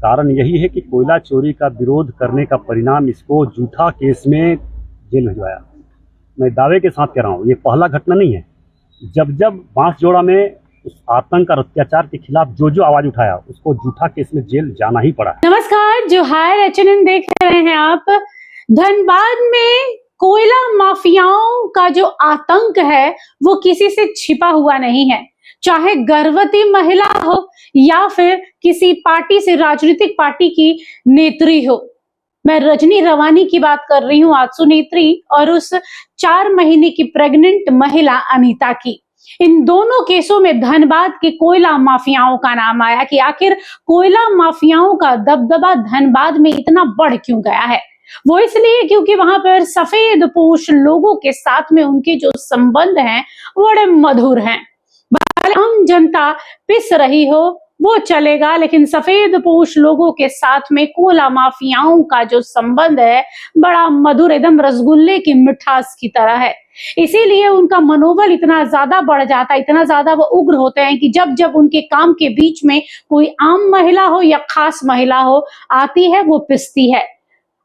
कारण यही है कि कोयला चोरी का विरोध करने का परिणाम इसको झूठा केस में जेल भिजवाया। मैं दावे के साथ कह रहा हूँ, ये पहला घटना नहीं है। जब जब बांसजोड़ा में उस आतंक और अत्याचार के खिलाफ जो जो आवाज उठाया, उसको झूठा केस में जेल जाना ही पड़ा। नमस्कार, जोहार एचएनएन देख रहे हैं आप। धनबाद में कोयला माफियाओं का जो आतंक है वो किसी से छिपा हुआ नहीं है, चाहे गर्भवती महिला हो या फिर किसी पार्टी से, राजनीतिक पार्टी की नेत्री हो। मैं रजनी रवानी की बात कर रही हूँ, आजसू नेत्री, और उस 4 महीने की प्रेग्नेंट महिला अनीता की। इन दोनों केसों में धनबाद के कोयला माफियाओं का नाम आया कि आखिर कोयला माफियाओं का दबदबा धनबाद में इतना बढ़ क्यों गया है। वो इसलिए क्योंकि वहां पर सफेद पोश लोगों के साथ में उनके जो संबंध हैं बड़े मधुर हैं। आम जनता पिस रही हो वो चलेगा, लेकिन सफेद पोश लोगों के साथ में कोयला माफियाओं का जो संबंध है बड़ा मधुर, एकदम रसगुल्ले की मिठास की तरह है। इसीलिए उनका मनोबल इतना ज्यादा बढ़ जाता है, इतना ज्यादा वो उग्र होते हैं कि जब जब उनके काम के बीच में कोई आम महिला हो या खास महिला हो आती है, वो पिसती है।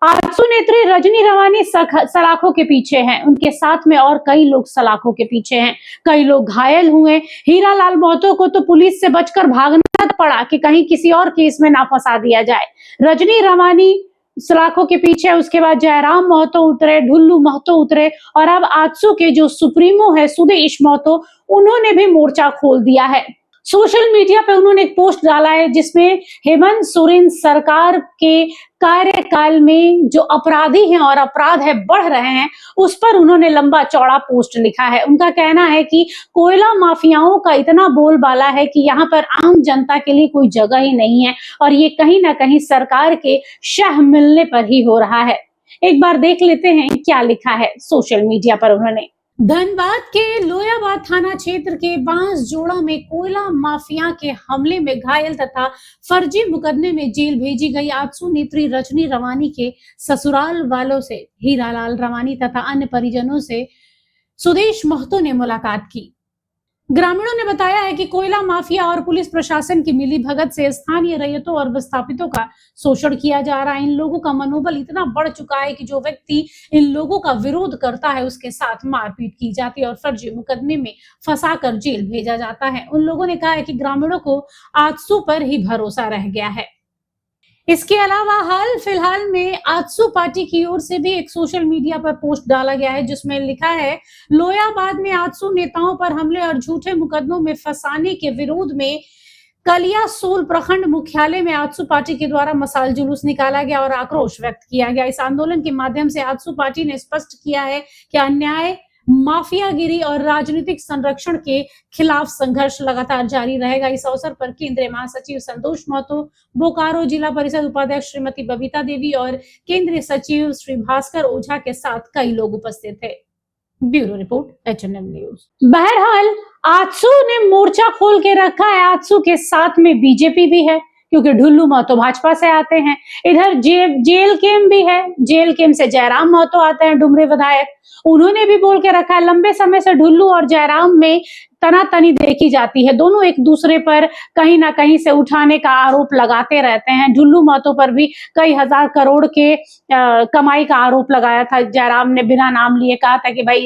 आजसू नेत्री रजनी रवानी सलाखों के पीछे हैं, उनके साथ में और कई लोग सलाखों के पीछे हैं। कई लोग घायल हुए। हीरालाल महतो को तो पुलिस से बचकर भागना पड़ा कि कहीं किसी और केस में ना फंसा दिया जाए। रजनी रवानी सलाखों के पीछे, उसके बाद जयराम महतो उतरे, ढुल्लू महतो उतरे, और अब आजसू के जो सुप्रीमो है सुदेश महतो, उन्होंने भी मोर्चा खोल दिया है। सोशल मीडिया पे उन्होंने एक पोस्ट डाला है जिसमें हेमंत सोरेन सरकार के कार्यकाल में जो अपराधी हैं और अपराध है बढ़ रहे हैं, उस पर उन्होंने लंबा चौड़ा पोस्ट लिखा है। उनका कहना है कि कोयला माफियाओं का इतना बोलबाला है कि यहाँ पर आम जनता के लिए कोई जगह ही नहीं है, और ये कहीं ना कहीं सरकार के शह मिलने पर ही हो रहा है। एक बार देख लेते हैं क्या लिखा है सोशल मीडिया पर उन्होंने। धनबाद के लोयाबाद थाना क्षेत्र के बांसजोड़ा में कोयला माफिया के हमले में घायल तथा फर्जी मुकदमे में जेल भेजी गई आजसू नेत्री रजनी रवानी के ससुराल वालों से हीरालाल रवानी तथा अन्य परिजनों से सुदेश महतो ने मुलाकात की। ग्रामीणों ने बताया है कि कोयला माफिया और पुलिस प्रशासन की मिलीभगत से स्थानीय रैयतों और विस्थापितों का शोषण किया जा रहा है। इन लोगों का मनोबल इतना बढ़ चुका है कि जो व्यक्ति इन लोगों का विरोध करता है उसके साथ मारपीट की जाती है और फर्जी मुकदमे में फंसाकर जेल भेजा जाता है। उन लोगों ने कहा है कि ग्रामीणों को आजसू पर ही भरोसा रह गया है। इसके अलावा हाल फिलहाल में आजसू पार्टी की ओर से भी एक सोशल मीडिया पर पोस्ट डाला गया है जिसमें लिखा है, लोयाबाद में आजसू नेताओं पर हमले और झूठे मुकदमों में फंसाने के विरोध में कलियासोल प्रखंड मुख्यालय में आजसू पार्टी के द्वारा मसाल जुलूस निकाला गया और आक्रोश व्यक्त किया गया। इस आंदोलन के माध्यम से आजसू पार्टी ने स्पष्ट किया है कि अन्याय, माफियागिरी और राजनीतिक संरक्षण के खिलाफ संघर्ष लगातार जारी रहेगा। इस अवसर पर केंद्रीय महासचिव संतोष महतो, बोकारो जिला परिषद उपाध्यक्ष श्रीमती बबीता देवी और केंद्रीय सचिव श्री भास्कर ओझा के साथ कई लोग उपस्थित थे। Bureau report HNN news. बहरहाल आजसू ने मोर्चा खोल के रखा है। आजसू के साथ में बीजेपी भी है क्योंकि ढुल्लू महतो भाजपा से आते हैं। इधर जेल केम भी है, जेल केम से जयराम महतो आते हैं, डुमरे विधायक। उन्होंने भी बोल के रखा है, लंबे समय से ढुल्लू और जयराम में तनातनी देखी जाती है। दोनों एक दूसरे पर कहीं ना कहीं से उठाने का आरोप लगाते रहते हैं। ढुल्लू महतो पर भी कई हजार करोड़ के कमाई का आरोप लगाया था। जयराम ने बिना नाम लिए कहा था कि भाई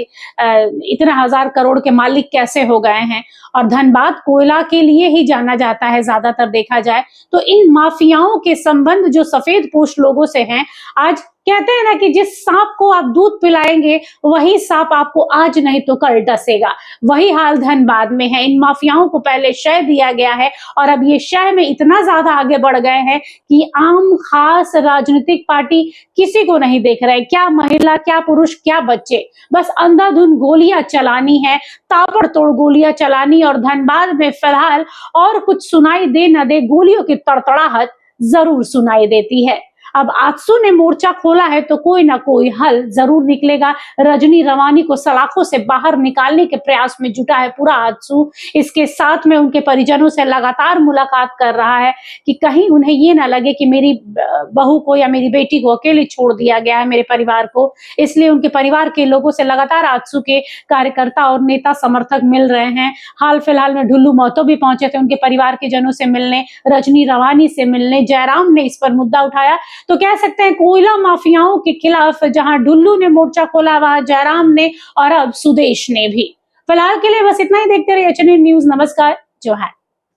इतने हजार करोड़ के मालिक कैसे हो गए हैं। और धनबाद कोयला के लिए ही जाना जाता है ज्यादातर देखा जाए तो। इन माफियाओं के संबंध जो सफेद पोश लोगों से हैं, आज कहते हैं ना कि जिस सांप को आप दूध पिलाएंगे वही सांप आपको आज नहीं तो कल डसेगा। वही हाल धनबाद में है। इन माफियाओं को पहले शय दिया गया है और अब ये शय में इतना ज्यादा आगे बढ़ गए हैं कि आम खास राजनीतिक पार्टी किसी को नहीं देख रहे। क्या महिला, क्या पुरुष, क्या बच्चे, बस अंधाधुंध गोलियां चलानी है, ताबड़तोड़ गोलियां चलानी। और धनबाद में फिलहाल और कुछ सुनाई दे न दे, गोलियों की तड़तड़ाहट जरूर सुनाई देती है। अब आजसू ने मोर्चा खोला है तो कोई ना कोई हल जरूर निकलेगा। रजनी रवानी को सलाखों से बाहर निकालने के प्रयास में जुटा है पूरा आजसू। इसके साथ में उनके परिजनों से लगातार मुलाकात कर रहा है कि कहीं उन्हें ये ना लगे कि मेरी बहू को या मेरी बेटी को अकेले छोड़ दिया गया है, मेरे परिवार को। इसलिए उनके परिवार के लोगों से लगातार आजसू के कार्यकर्ता और नेता समर्थक मिल रहे हैं। हाल फिलहाल में ढुल्लू महतो भी पहुंचे थे उनके परिवार के जनों से मिलने, रजनी रवानी से मिलने। जयराम ने इस पर मुद्दा उठाया। तो कह सकते हैं कोयला माफियाओं के खिलाफ जहां ढुल्लू ने मोर्चा खोला, वहां जयराम ने और अब सुदेश ने भी। फिलहाल के लिए बस इतना ही। देखते रहिए एचएनएन न्यूज़। नमस्कार। जो है